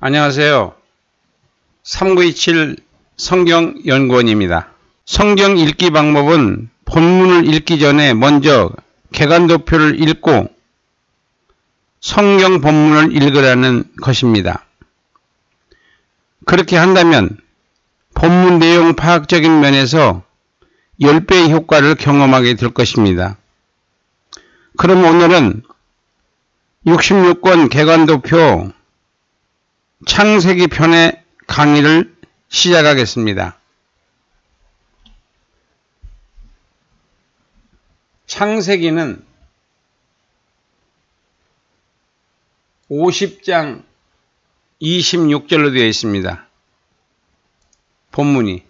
안녕하세요. 3927 성경연구원입니다. 성경 읽기 방법은 본문을 읽기 전에 먼저 개관도표를 읽고 성경 본문을 읽으라는 것입니다. 그렇게 한다면 본문 내용 파악적인 면에서 10배의 효과를 경험하게 될 것입니다. 그럼 오늘은 66권 개관도표 창세기 편의 강의를 시작하겠습니다. 창세기는 50장 26절로 되어 있습니다. 본문이.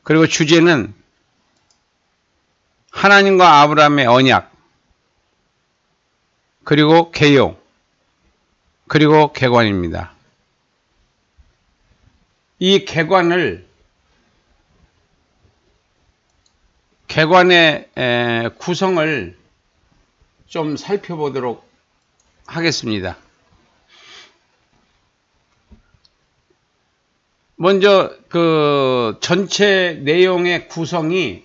그리고 주제는 하나님과 아브라함의 언약, 그리고 개요, 그리고 개관입니다. 이 개관의 구성을 좀 살펴보도록 하겠습니다. 먼저 그 전체 내용의 구성이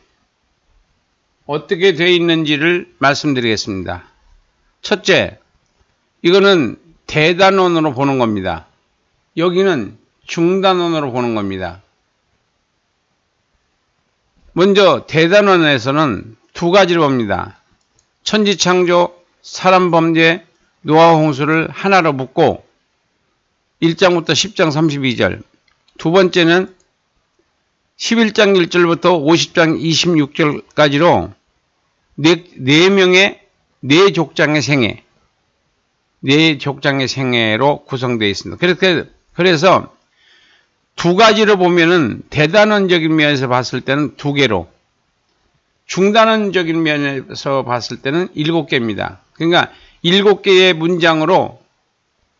어떻게 되어 있는지를 말씀드리겠습니다. 첫째, 이거는 대단원으로 보는 겁니다. 여기는 중단원으로 보는 겁니다. 먼저 대단원에서는 두 가지를 봅니다. 천지창조, 사람범죄, 노아 홍수를 하나로 묶고 1장부터 10장 32절, 두 번째는 11장 1절부터 50장 26절까지로 네 명의 네 족장의 생애, 네 족장의 생애로 구성되어 있습니다. 그래서 두 가지로 보면은 대단원적인 면에서 봤을 때는 두 개로, 중단원적인 면에서 봤을 때는 7개입니다. 그러니까 7개의 문장으로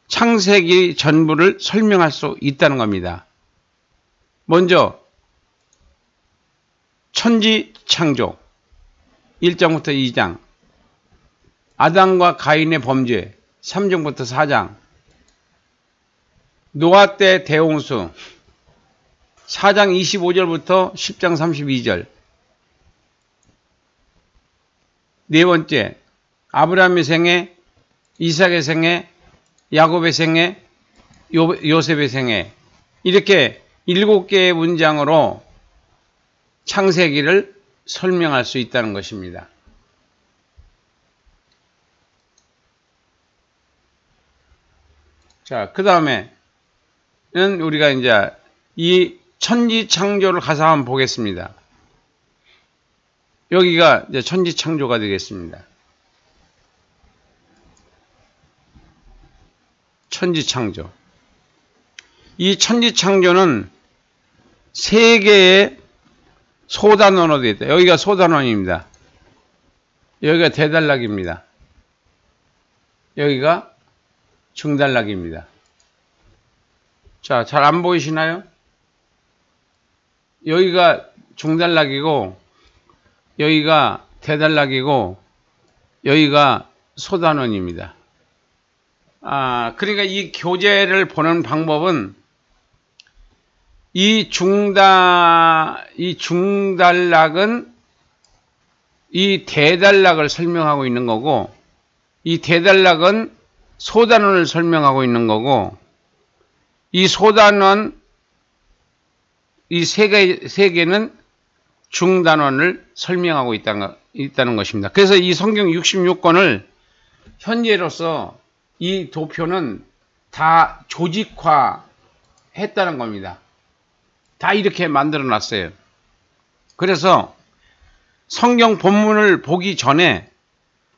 창세기 전부를 설명할 수 있다는 겁니다. 먼저 천지 창조 1장부터 2장, 아담과 가인의 범죄 3장부터 4장, 노아 때 대홍수 4장 25절부터 10장 32절, 네 번째 아브라함의 생애, 이삭의 생애, 야곱의 생애, 요셉의 생애, 이렇게 7개의 문장으로 창세기를 설명할 수 있다는 것입니다. 자, 그 다음에는 우리가 이제 이 천지 창조를 가서 한번 보겠습니다. 여기가 이제 천지 창조가 되겠습니다. 천지 창조. 이 천지 창조는 세 개의 소단원으로 되어 있다. 여기가 소단원입니다. 여기가 대단락입니다. 여기가 중단락입니다. 자, 잘 안 보이시나요? 여기가 중단락이고, 여기가 대단락이고, 여기가 소단원입니다. 그러니까 이 교재를 보는 방법은 이 중단락은 이 대단락을 설명하고 있는 거고, 이 대단락은 소단원을 설명하고 있는 거고, 이 소단원, 이 세 개는 중단원을 설명하고 있다는 것입니다. 그래서 이 성경 66권을 현재로서 이 도표는 다 조직화 했다는 겁니다. 다 이렇게 만들어 놨어요. 그래서 성경 본문을 보기 전에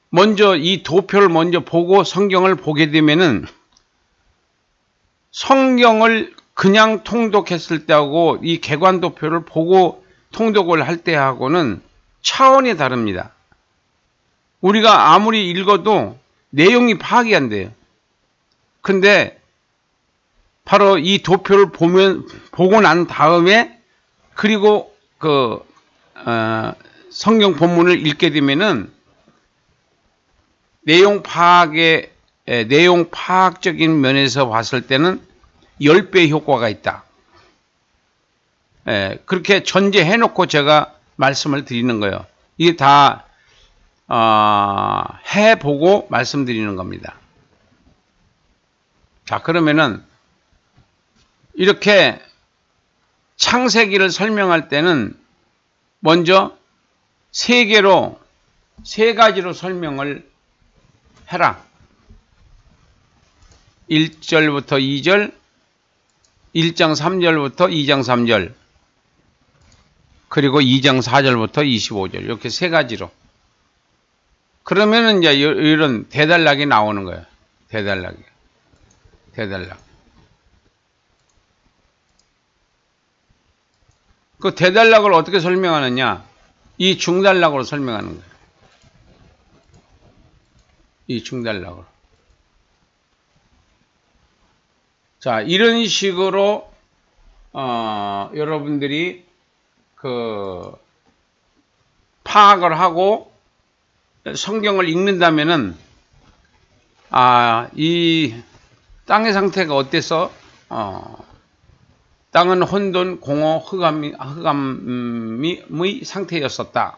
먼저 이 도표를 먼저 보고 성경을 보게 되면은 성경을 그냥 통독했을 때하고 이 개관도표를 보고 통독을 할 때하고는 차원이 다릅니다. 우리가 아무리 읽어도 내용이 파악이 안 돼요. 근데 바로 이 도표를 보고 난 다음에 그리고 성경 본문을 읽게 되면은 내용 파악에 내용 파악적인 면에서 봤을 때는 10배 효과가 있다. 그렇게 전제해놓고 제가 말씀을 드리는 거예요. 이게 다 해보고 말씀드리는 겁니다. 자, 그러면은 이렇게 창세기를 설명할 때는 먼저 세 가지로 설명을 해라. 1절부터 2절, 1장 3절부터 2장 3절, 그리고 2장 4절부터 25절. 이렇게 세 가지로. 그러면은 이제 이런 대단락이 나오는 거예요. 대단락. 그 대단락을 어떻게 설명하느냐? 이 중단락으로 설명하는 거예요. 이 중단락으로. 자, 이런 식으로 여러분들이 파악을 하고 성경을 읽는다면은 이 땅의 상태가 어때서 땅은 혼돈, 공허, 흑암의 상태였었다.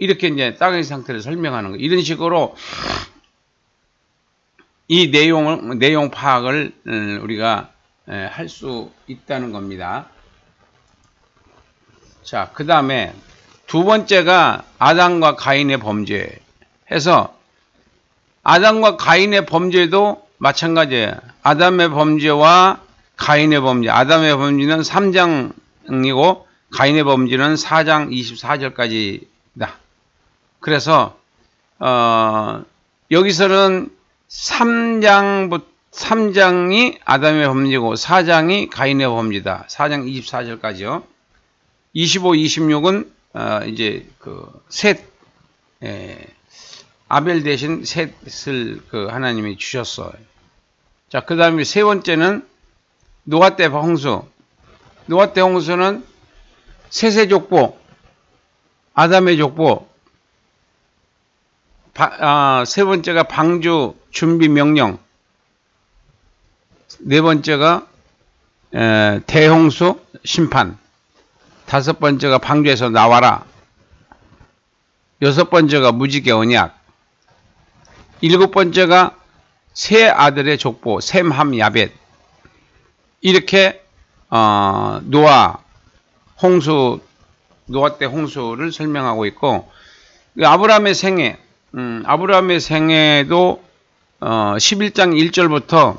이렇게 이제 땅의 상태를 설명하는 거예요. 이런 식으로 이 내용 파악을 우리가 할 수 있다는 겁니다. 자, 그 다음에 두 번째가 아담과 가인의 범죄 해서 아담과 가인의 범죄도 마찬가지예요. 아담의 범죄와 가인의 범죄. 아담의 범죄는 3장이고 가인의 범죄는 4장 24절까지다. 그래서 여기서는 3장이 아담의 범죄고 4장이 가인의 범죄다. 4장 24절까지요. 25, 26은 이제 셋, 아벨 대신 셋을 하나님이 주셨어요. 자, 그 다음에 세 번째는 노아 때 홍수. 노아 때 홍수는 셋의 족보, 아담의 족보. 세 번째가 방주 준비 명령. 네 번째가 대홍수 심판. 다섯 번째가 방주에서 나와라. 여섯 번째가 무지개 언약. 일곱 번째가 세 아들의 족보 셈, 함, 야벳. 이렇게 노아 때 홍수를 설명하고 있고, 아브라함의 생애, 아브라함의 생애도 11장 1절부터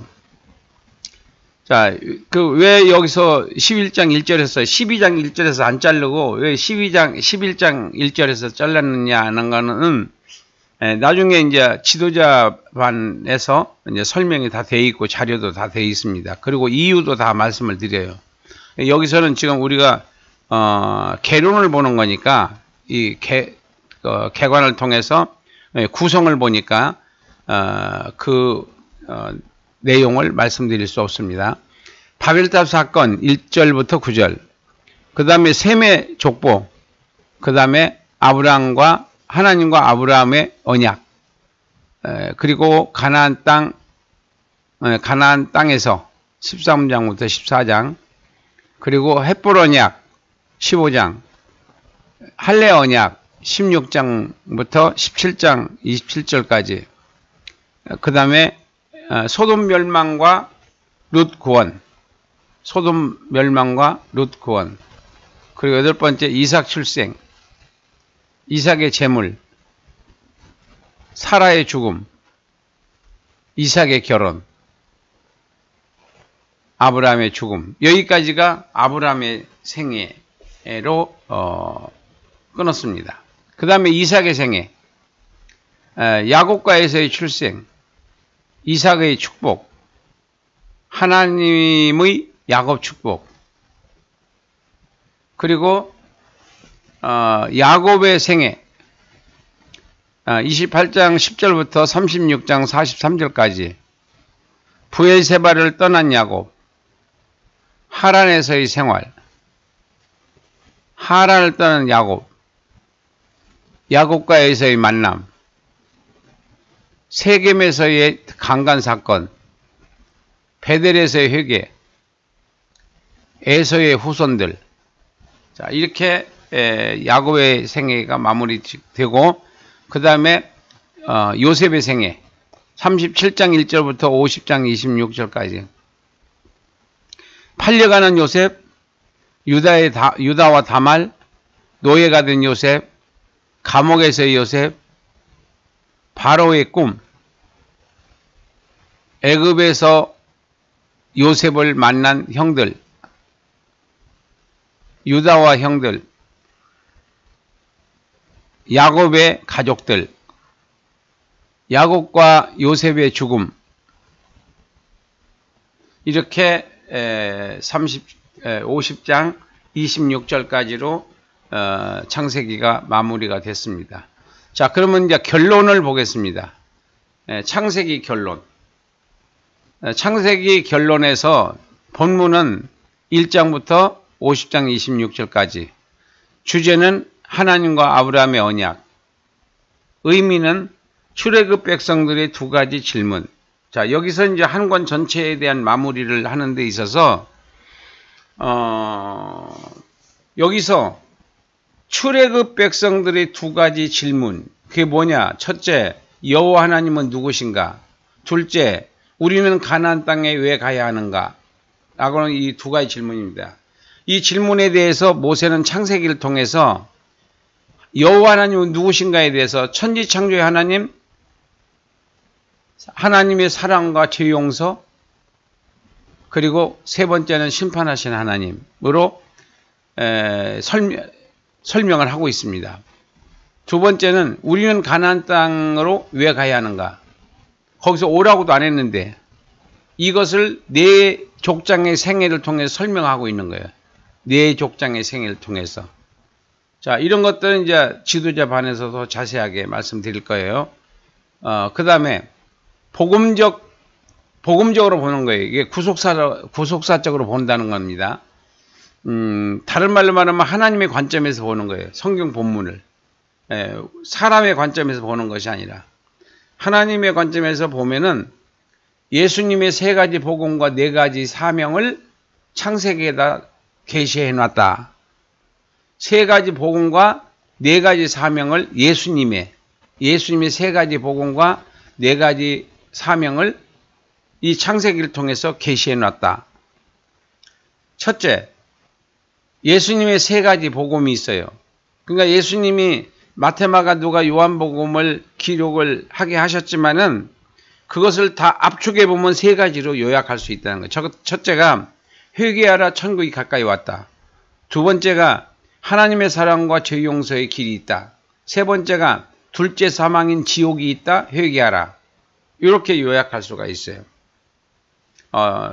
자, 왜 여기서 11장 1절에서 12장 1절에서 안 자르고 왜 11장 1절에서 잘랐느냐 하는 거는 나중에 이제 지도자반에서 이제 설명이 다 돼 있고 자료도 다 돼 있습니다. 그리고 이유도 다 말씀을 드려요. 여기서는 지금 우리가 개론을 보는 거니까 이 개관을 통해서 구성을 보니까 내용을 말씀드릴 수 없습니다. 바벨탑 사건 1절부터 9절, 그 다음에 셈의 족보, 그 다음에 하나님과 아브라함의 언약, 그리고 가나안 땅에서 13장부터 14장, 그리고 헷볼 언약 15장, 할례 언약 16장부터 17장 27절까지, 그 다음에 소돔 멸망과 룻 구원, 그리고 여덟 번째 이삭 출생, 이삭의 재물, 사라의 죽음, 이삭의 결혼, 아브라함의 죽음. 여기까지가 아브라함의 생애로 끊었습니다. 그 다음에 이삭의 생애, 야곱과 에서의 출생, 이삭의 축복, 하나님의 야곱 축복, 그리고 야곱의 생애 28장 10절부터 36장 43절까지 부엘세바를 떠난 야곱, 하란에서의 생활, 하란을 떠난 야곱과 에서의 만남, 세겜에서의 강간 사건, 베델에서의 회개, 에서의 후손들. 자, 이렇게 야곱의 생애가 마무리되고, 그 다음에 요셉의 생애 37장 1절부터 50장 26절까지. 팔려가는 요셉, 유다와 다말, 노예가 된 요셉, 감옥에서의 요셉, 바로의 꿈, 애굽에서 요셉을 만난 형들, 유다와 형들, 야곱의 가족들, 야곱과 요셉의 죽음. 이렇게 50장 26절까지로 창세기가 마무리가 됐습니다. 자, 그러면 이제 결론을 보겠습니다. 창세기 결론. 창세기 결론에서 본문은 1장부터 50장 26절까지. 주제는 하나님과 아브라함의 언약. 의미는 출애굽 백성들의 두 가지 질문. 자, 여기서 이제 한 권 전체에 대한 마무리를 하는 데 있어서 여기서 출애굽 백성들의 두 가지 질문. 그게 뭐냐? 첫째, 여호와 하나님은 누구신가? 둘째, 우리는 가나안 땅에 왜 가야 하는가? 라고는 이 두 가지 질문입니다. 이 질문에 대해서 모세는 창세기를 통해서 여호와 하나님은 누구신가에 대해서 천지창조의 하나님, 하나님의 사랑과 죄 용서, 그리고 세 번째는 심판하신 하나님으로 설명을 하고 있습니다. 두 번째는 우리는 가나안 땅으로 왜 가야 하는가? 거기서 오라고도 안 했는데 이것을 네 족장의 생애를 통해서 설명하고 있는 거예요. 네 족장의 생애를 통해서. 자, 이런 것들은 이제 지도자 반에서도 자세하게 말씀드릴 거예요. 그 다음에 복음적으로 보는 거예요. 이게 구속사적으로 본다는 겁니다. 다른 말로 말하면 하나님의 관점에서 보는 거예요. 성경 본문을. 사람의 관점에서 보는 것이 아니라 하나님의 관점에서 보면은 예수님의 세 가지 복음과 네 가지 사명을 창세기에다 계시해 놨다. 세 가지 복음과 네 가지 사명을 예수님의 세 가지 복음과 네 가지 사명을 이 창세기를 통해서 계시해 놨다. 첫째, 예수님의 세 가지 복음이 있어요. 그러니까 예수님이 마태마가 누가 요한복음을 기록을 하게 하셨지만은 그것을 다 압축해 보면 세 가지로 요약할 수 있다는 거예요. 첫째가 회개하라 천국이 가까이 왔다. 두 번째가 하나님의 사랑과 죄 용서의 길이 있다. 세 번째가 둘째 사망인 지옥이 있다. 회개하라. 이렇게 요약할 수가 있어요.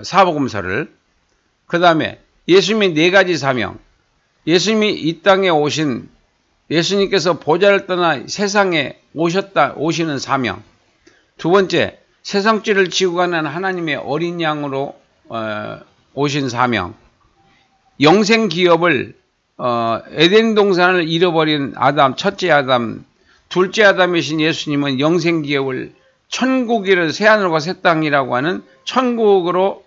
사복음서를. 그 다음에 예수님의 네 가지 사명. 예수님이 이 땅에 오신 예수님께서 보좌를 떠나 세상에 오시는 사명. 두 번째, 세상죄를 지고 가는 하나님의 어린 양으로 오신 사명. 영생 기업을 에덴 동산을 잃어버린 아담, 첫째 아담, 둘째 아담이신 예수님은 영생 기업을 천국이를 새하늘과 새 땅이라고 하는 천국으로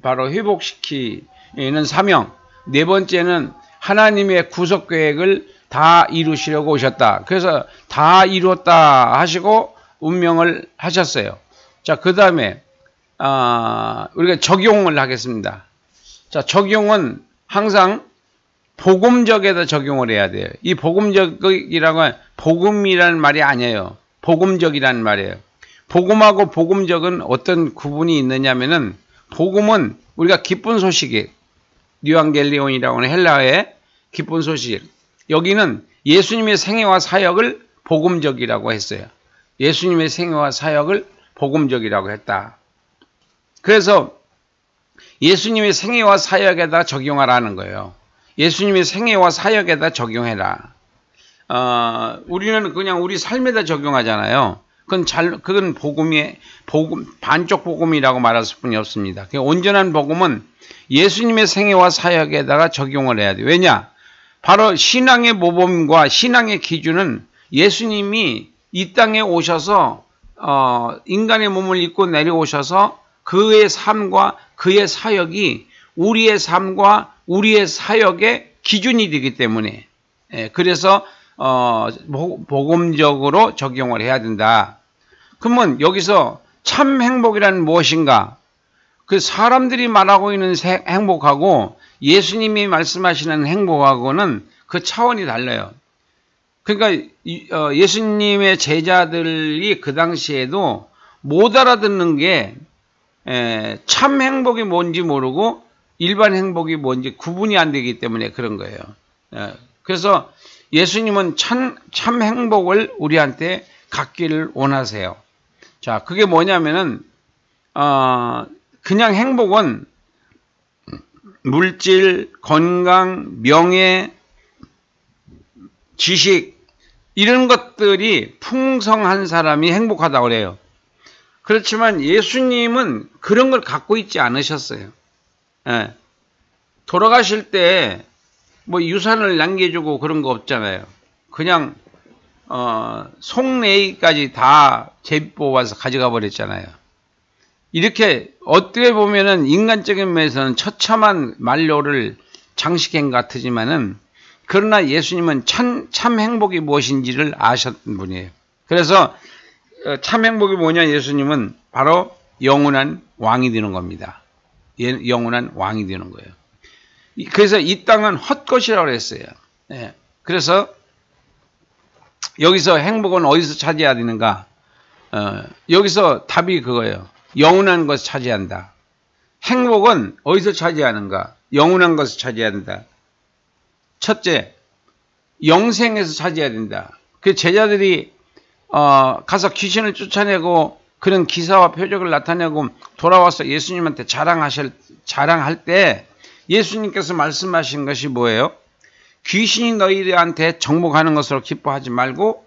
바로 회복시키는 사명. 네 번째는 하나님의 구속 계획을 다 이루시려고 오셨다. 그래서 다 이루었다 하시고 운명을 하셨어요. 자, 그 다음에 우리가 적용을 하겠습니다. 자, 적용은 항상 복음적에다 적용을 해야 돼요. 이 복음적이라고 하면 복음이라는 말이 아니에요. 복음적이라는 말이에요. 복음하고 복음적은 어떤 구분이 있느냐면은 복음은 우리가 기쁜 소식이 뉴앙겔리온이라고 하는 헬라어의 기쁜 소식. 여기는 예수님의 생애와 사역을 복음적이라고 했어요. 예수님의 생애와 사역을 복음적이라고 했다. 그래서 예수님의 생애와 사역에다 적용하라는 거예요. 예수님의 생애와 사역에다 적용해라. 우리는 그냥 우리 삶에다 적용하잖아요. 그건 반쪽 복음이라고 말할 수뿐이 없습니다. 온전한 복음은 예수님의 생애와 사역에다가 적용을 해야 돼요. 왜냐? 바로 신앙의 모범과 신앙의 기준은 예수님이 이 땅에 오셔서 인간의 몸을 입고 내려오셔서 그의 삶과 그의 사역이 우리의 삶과 우리의 사역의 기준이 되기 때문에 그래서 복음적으로 적용을 해야 된다. 그러면 여기서 참 행복이란 무엇인가? 그 사람들이 말하고 있는 행복하고 예수님이 말씀하시는 행복하고는 그 차원이 달라요. 그러니까 예수님의 제자들이 그 당시에도 못 알아듣는 게 참 행복이 뭔지 모르고 일반 행복이 뭔지 구분이 안 되기 때문에 그런 거예요. 그래서 예수님은 참 행복을 우리한테 갖기를 원하세요. 자, 그게 뭐냐면은 그냥 행복은 물질, 건강, 명예, 지식 이런 것들이 풍성한 사람이 행복하다고 그래요. 그렇지만 예수님은 그런 걸 갖고 있지 않으셨어요. 돌아가실 때 뭐 유산을 남겨주고 그런 거 없잖아요. 그냥 속내까지 다 제비 뽑아서 가져가 버렸잖아요. 이렇게 어떻게 보면은 인간적인 면에서는 처참한 만료를 장식한 것 같지만은 그러나 예수님은 참 행복이 무엇인지를 아셨던 분이에요. 그래서 참 행복이 뭐냐? 예수님은 바로 영원한 왕이 되는 겁니다. 영원한 왕이 되는 거예요. 그래서 이 땅은 헛것이라고 했어요. 그래서 여기서 행복은 어디서 찾아야 되는가? 여기서 답이 그거예요. 영원한 것을 차지한다. 행복은 어디서 차지하는가? 영원한 것을 차지해야 된다. 첫째, 영생에서 차지해야 된다. 그 제자들이 가서 귀신을 쫓아내고 그런 기사와 표적을 나타내고 돌아와서 예수님한테 자랑할 때 예수님께서 말씀하신 것이 뭐예요? 귀신이 너희들한테 정복하는 것으로 기뻐하지 말고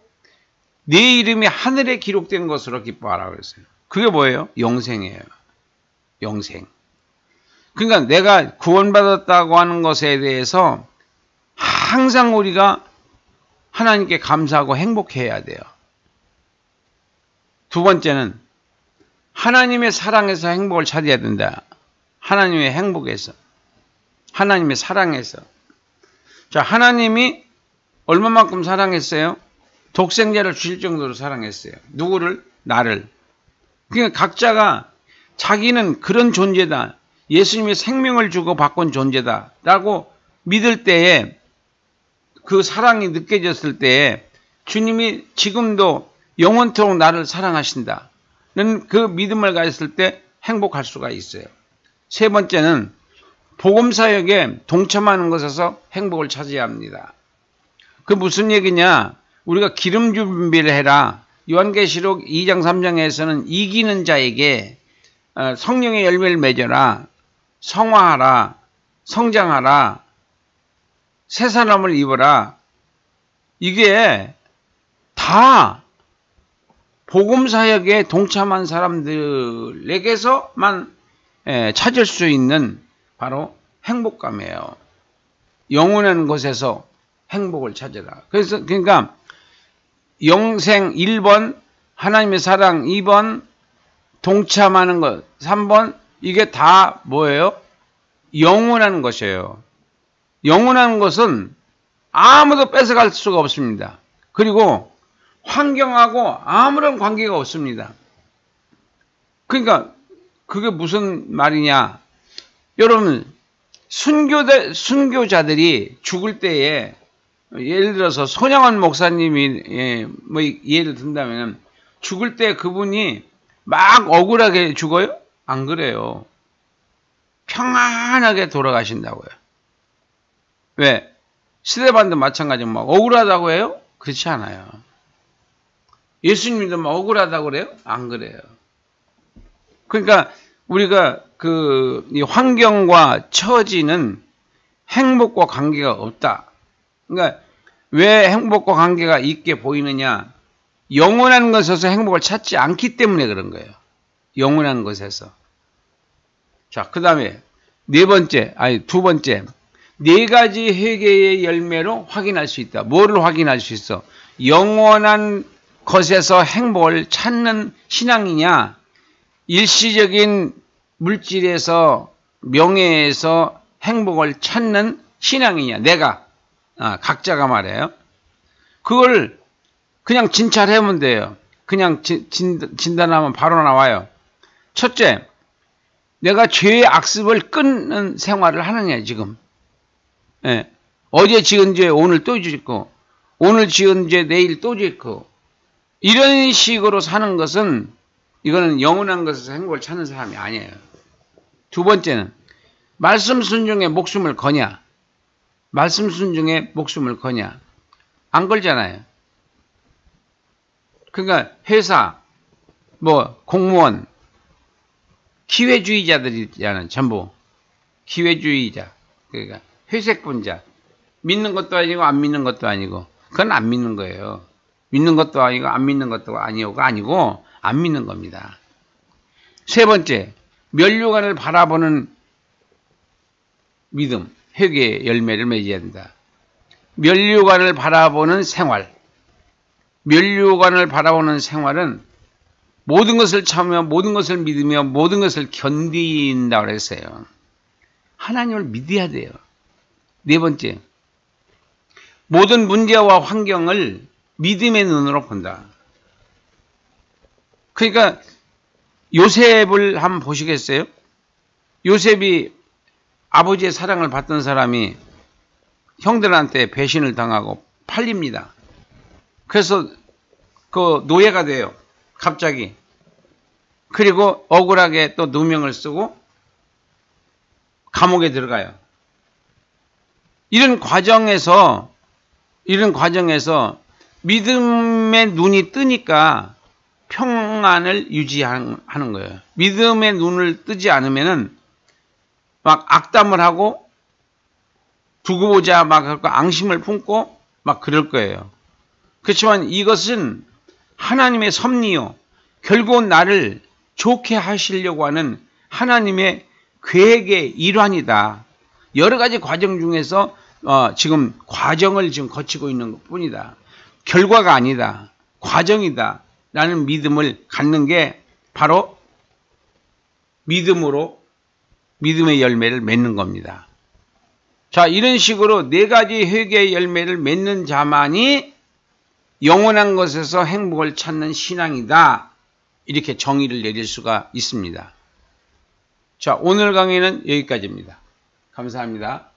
네 이름이 하늘에 기록된 것으로 기뻐하라고 그랬어요. 그게 뭐예요? 영생이에요. 영생. 그러니까 내가 구원받았다고 하는 것에 대해서 항상 우리가 하나님께 감사하고 행복해야 돼요. 두 번째는 하나님의 사랑에서 행복을 찾아야 된다. 하나님의 행복에서. 하나님의 사랑에서. 자, 하나님이 얼마만큼 사랑했어요? 독생자를 주실 정도로 사랑했어요. 누구를? 나를. 그러니까 각자가 자기는 그런 존재다. 예수님의 생명을 주고 바꾼 존재다. 라고 믿을 때에 그 사랑이 느껴졌을 때에 주님이 지금도 영원토록 나를 사랑하신다. 는 그 믿음을 가졌을 때 행복할 수가 있어요. 세 번째는 복음사역에 동참하는 것에서 행복을 찾아야 합니다. 그 무슨 얘기냐? 우리가 기름 준비를 해라. 요한계시록 2장 3장에서는 이기는 자에게 성령의 열매를 맺어라. 성화하라. 성장하라. 새 사람을 입어라. 이게 다 복음사역에 동참한 사람들에게서만 찾을 수 있는 바로 행복감이에요. 영원한 곳에서 행복을 찾아라. 그러니까 영생 1번, 하나님의 사랑 2번, 동참하는 것 3번, 이게 다 뭐예요? 영원한 것이에요. 영원한 것은 아무도 뺏어갈 수가 없습니다. 그리고 환경하고 아무런 관계가 없습니다. 그러니까 그게 무슨 말이냐? 여러분, 순교자들이 죽을 때에 예를 들어서 손양원 목사님이 뭐 예를 든다면 죽을 때 그분이 막 억울하게 죽어요? 안 그래요. 평안하게 돌아가신다고요. 왜? 스데반도 마찬가지로 막 억울하다고 해요? 그렇지 않아요. 예수님도 막 억울하다고 그래요? 안 그래요. 그러니까 우리가 이 환경과 처지는 행복과 관계가 없다. 그러니까 왜 행복과 관계가 있게 보이느냐? 영원한 것에서 행복을 찾지 않기 때문에 그런 거예요. 영원한 것에서. 자, 그 다음에 두 번째. 네 가지 회개의 열매로 확인할 수 있다. 뭐를 확인할 수 있어? 영원한 것에서 행복을 찾는 신앙이냐, 일시적인 물질에서 명예에서 행복을 찾는 신앙이냐, 내가 각자가 말해요. 그걸 그냥 진찰하면 돼요. 그냥 진단하면 바로 나와요. 첫째, 내가 죄의 악습을 끊는 생활을 하느냐 지금. 예. 어제 지은 죄 오늘 또 짓고, 오늘 지은 죄 내일 또 짓고, 이런 식으로 사는 것은 이거는 영원한 것에서 행복을 찾는 사람이 아니에요. 두 번째는 말씀 순종에 목숨을 거냐. 말씀 순종에 목숨을 거냐. 안 걸잖아요. 그러니까 회사, 뭐 공무원, 기회주의자들이잖아요. 전부 기회주의자. 그러니까 회색분자. 믿는 것도 아니고 안 믿는 것도 아니고. 그건 안 믿는 거예요. 믿는 것도 아니고 안 믿는 것도 아니고 안 믿는 겁니다. 세 번째, 면류관을 바라보는 믿음, 회개의 열매를 맺어야 된다. 면류관을 바라보는 생활. 면류관을 바라보는 생활은 모든 것을 참으며 모든 것을 믿으며 모든 것을 견딘다고 했어요. 하나님을 믿어야 돼요. 네 번째, 모든 문제와 환경을 믿음의 눈으로 본다. 그러니까 요셉을 한번 보시겠어요? 요셉이 아버지의 사랑을 받던 사람이 형들한테 배신을 당하고 팔립니다. 그래서 그 노예가 돼요. 갑자기. 그리고 억울하게 또 누명을 쓰고 감옥에 들어가요. 이런 과정에서 믿음의 눈이 뜨니까 평안을 유지하는 거예요. 믿음의 눈을 뜨지 않으면은 막 악담을 하고 두고 보자 막 앙심을 품고 막 그럴 거예요. 그렇지만 이것은 하나님의 섭리요. 결국은 나를 좋게 하시려고 하는 하나님의 계획의 일환이다. 여러 가지 과정 중에서 지금 과정을 지금 거치고 있는 것 뿐이다. 결과가 아니다. 과정이다. 라는 믿음을 갖는 게 바로 믿음으로 믿음의 열매를 맺는 겁니다. 자, 이런 식으로 네 가지 회개의 열매를 맺는 자만이 영원한 것에서 행복을 찾는 신앙이다. 이렇게 정의를 내릴 수가 있습니다. 자, 오늘 강의는 여기까지입니다. 감사합니다.